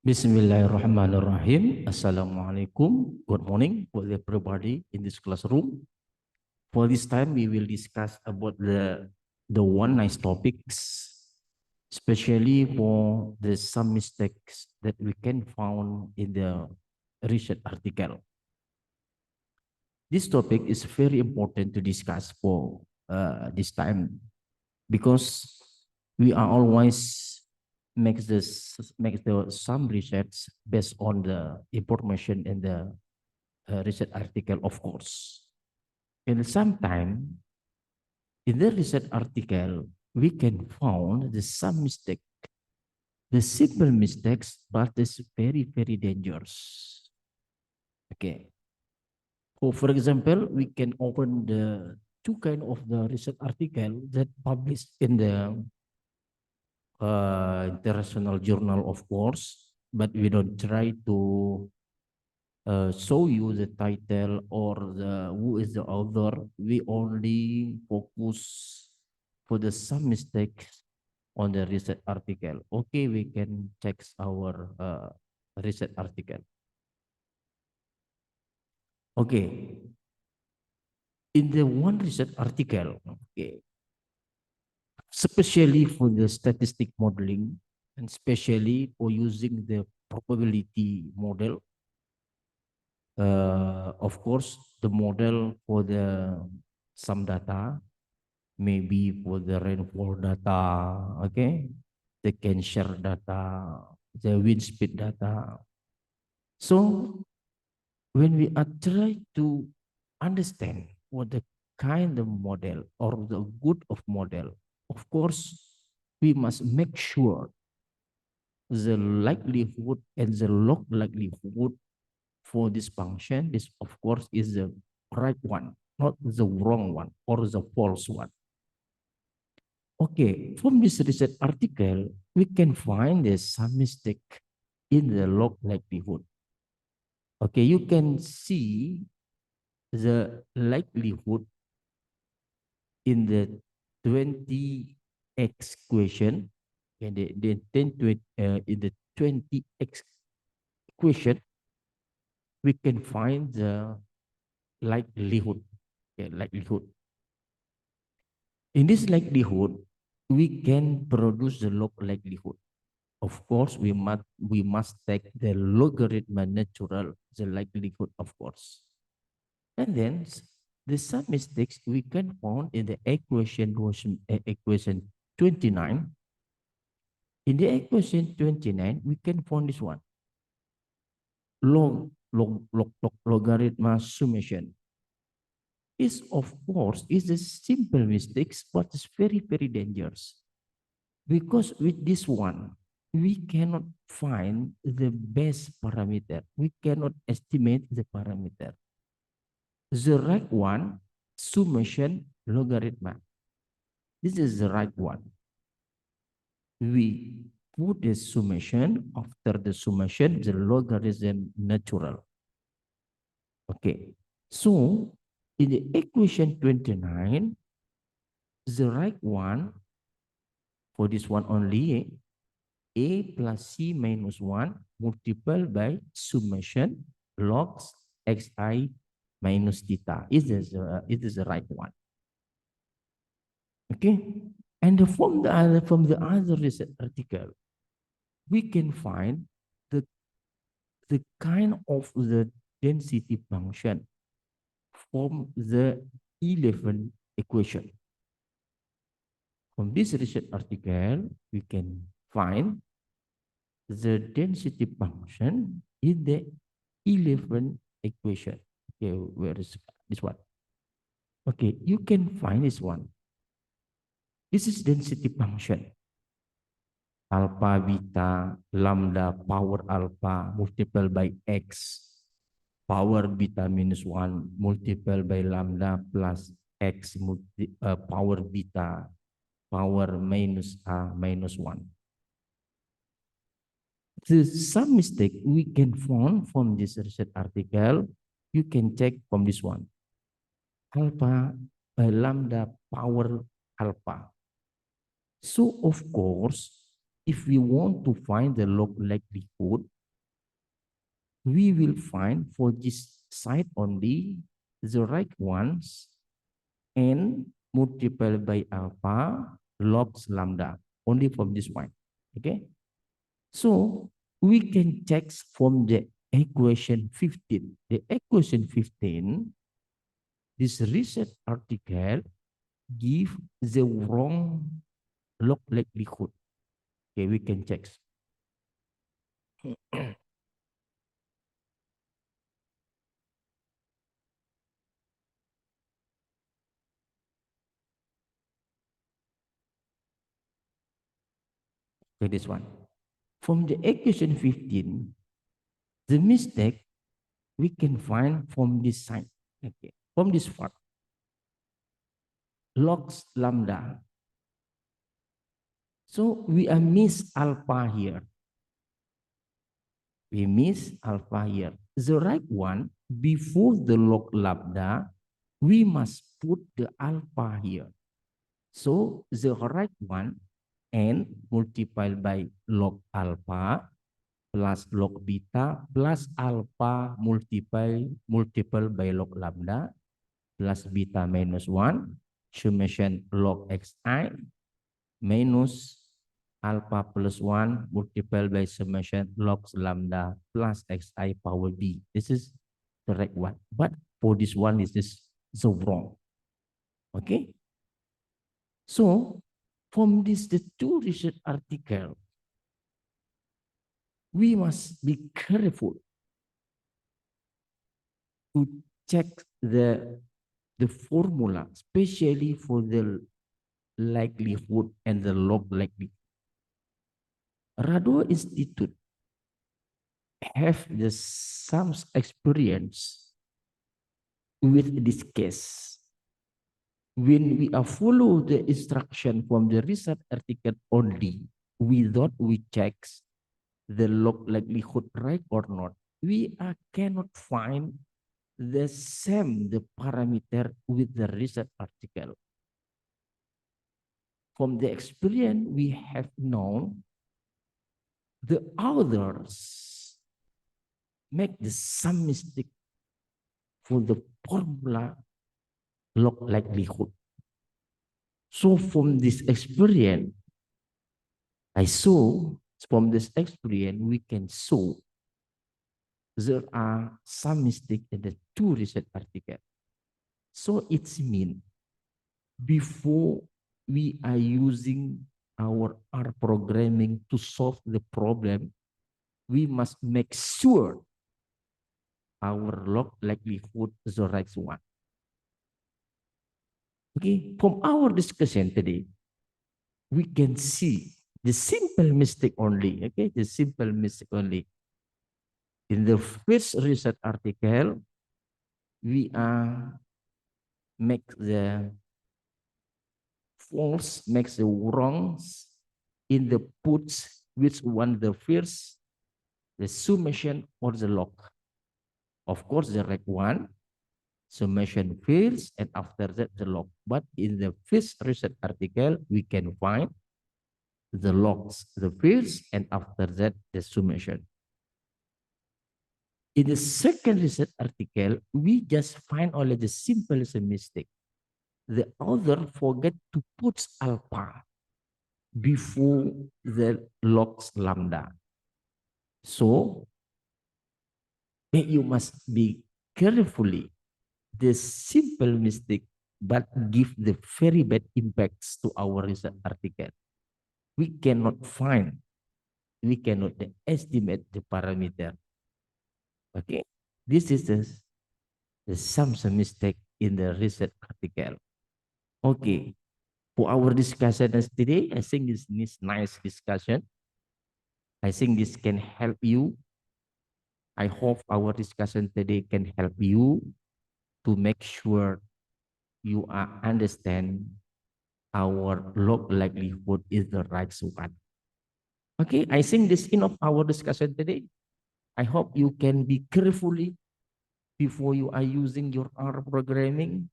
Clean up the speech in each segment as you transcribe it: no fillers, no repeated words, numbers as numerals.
Bismillahirrahmanirrahim. Assalamualaikum. Good morning for everybody in this classroom. For this time, we will discuss about the one nice topics, especially for the some mistakes that we can found in the research article. This topic is very important to discuss for this time because we are always makes the some research based on the information in the research article, of course. And sometimes in the research article, we can found the some mistake, the simple mistakes, but it's very, very dangerous. Okay. So for example, we can open the two kind of the research article that published in the international journal, of course, but we don't try to show you the title or the who is the author. We only focus for the some mistakes on the research article. Okay, we can check our research article. Okay, in the one research article, okay, especially for the statistic modeling and especially for using the probability model. Of course, the model for the some data, maybe for the rainfall data, okay, the cancer data, the wind speed data. So when we are trying to understand what the kind of model or the good of model, of course, we must make sure the likelihood and the log likelihood for this function, this of course is the right one, not the wrong one or the false one. Okay, from this research article, we can find there's some mistake in the log likelihood. Okay, you can see the likelihood in the 20x equation, and the 10 to in the 20x equation, we can find the likelihood. Okay, likelihood. In this likelihood, we can produce the log likelihood. Of course, we must take the logarithm natural, the likelihood, of course. And then the some mistakes we can find in the equation 29. In the equation 29, we can find this one. Logarithm summation is, of course, is a simple mistakes, but it's very, very dangerous. Because with this one, we cannot find the best parameter. We cannot estimate the parameter. The right one, summation logarithm. This is the right one. We put the summation, after the summation, the logarithm natural. Okay. So, in the equation 29, the right one, for this one only, a plus c minus 1 multiplied by summation logs xi minus theta. It is the right one. Okay. And from the other research article, we can find the kind of the density function from the 11 equation. From this research article, we can find the density function in the 11 equation. Okay, where is this one? Okay, you can find this one. This is density function. Alpha, beta, lambda, power alpha multiplied by x, power beta minus 1 multiplied by lambda plus x power beta, power minus a minus 1. Some mistake we can find from this research article, you can check from this one. Alpha by lambda power alpha. So of course, if we want to find the log likelihood, we will find for this side only the right ones and multiply by alpha log lambda only from this point. Okay, so we can check from the equation 15. The equation 15, this research article give the wrong log likelihood. Okay, we can check. Okay, this one. From the equation 15, the mistake we can find from this side. Okay, from this part. Logs lambda. So we are miss alpha here. We miss alpha here. The right one, before the log lambda, we must put the alpha here. So the right one and multiplied by log alpha plus log beta plus alpha multiple by log lambda plus beta minus 1 summation log xi minus alpha plus 1 multiplied by summation log lambda plus xi power b. This is the right one. But for this one, is this so wrong? Okay. So from this, the two research article, we must be careful to check the formula, especially for the likelihood and the log likelihood. Rado Institute have the some experience with this case. When we follow the instruction from the research article only, without we check the log likelihood right or not, we cannot find the same the parameter with the research article. From the experience we have known, the others make the some mistake for the formula log likelihood. So from this experience, I saw from this experience we can show there are some mistake in the two research articles. So it's mean before we are using our R programming to solve the problem, we must make sure our log likelihood is the right one. Okay, from our discussion today, we can see the simple mistake only. Okay, the simple mistake only. In the first research article, we make the false, makes the wrongs in the puts, which one the first, the summation or the log. Of course, the right one, summation fails, and after that the log. But in the first research article, we can find the logs, the fields, and after that the summation. In the second research article, we just find only the simplest mistake. The author forget to put alpha before the logs lambda. So you must be carefully the simple mistake, but give the very bad impacts to our research article. We cannot find, we cannot estimate the parameter. Okay, this is some mistake in the research article. Okay, for our discussion today, I think this is nice discussion. I think this can help you. I hope our discussion today can help you to make sure you understand our log likelihood is the right one. Okay, I think this is enough our discussion today. I hope you can be carefully before you are using your R programming.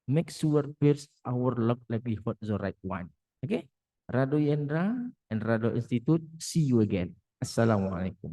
Make sure first our log likelihood is the right one. Okay, Rado Yendra and Rado Institute, see you again. Assalamualaikum.